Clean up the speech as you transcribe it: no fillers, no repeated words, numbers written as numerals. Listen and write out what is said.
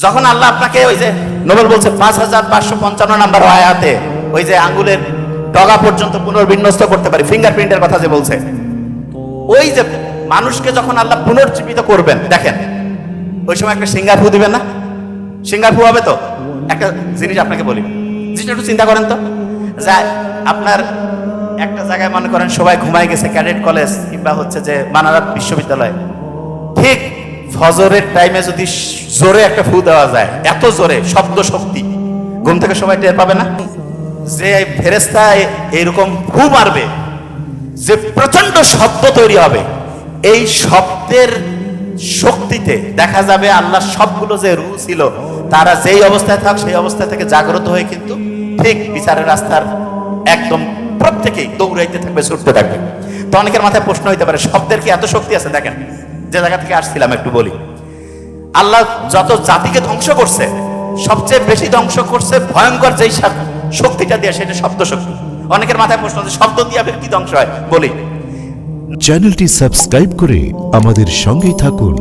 যখন আল্লাহ আপনাকে ওই যে নোবেল বলছে 5555 নাম্বার আয়াতে ওই যে আঙ্গুলের ডগা পর্যন্ত পুনর্বিন্যস্ত করতে পারি, ফিঙ্গারপ্রিন্টের কথা যে বলছে, ওই যে মানুষকে যখন আল্লাহ পুনর্জীবিত করবেন, দেখেন ওই সময় একটা সিঙ্গার ফু দিবেন না? সিঙ্গার ফু হবে তো। একটা জিনিস আপনাকে বলি, জিনিসটা একটু চিন্তা করেন তো, যা আপনার একটা জায়গায় মনে করেন সবাই ঘুমায় গেছে, ক্যাডেট কলেজ কিংবা হচ্ছে যে মানারাত বিশ্ববিদ্যালয়, ঠিক ফজরের টাইমে যদি জোরে একটা ফু দেওয়া যায়, এত জোরে শব্দ শক্তি, ঘুম থেকে সবাই টের পাবে না? যে ফেরেশতা এইরকম ফু মারবে, যে প্রচন্ড শব্দ তৈরি হবে, এই শব্দের শক্তিতে দেখা যাবে আল্লাহ সবগুলো যে রূহ ছিল তারা যেই অবস্থায় থাক সেই অবস্থা থেকে জাগ্রত হয়ে কিন্তু ঠিক বিচারের রাস্তার একদম প্রত্যেকেই দৌড়াইতে থাকবে, ছুটতে থাকবে। তো অনেকের মাথায় প্রশ্ন হইতে পারে, শব্দের কি এত শক্তি আছে? দেখেন, যে জায়গা থেকে আসছিলাম একটু বলি, আল্লাহ যত জাতিকে ধ্বংস করছে, সবচেয়ে বেশি ধ্বংস করছে ভয়ঙ্কর যেই শক্তিটা দিয়ে, সেটা শব্দ শক্তি। অনেকের মাথায় প্রশ্ন আছে, শব্দ দিয়ে আবার কি ধ্বংস হয়? বলি, চ্যানেলটি সাবস্ক্রাইব করে আমাদের সঙ্গেই থাকুন।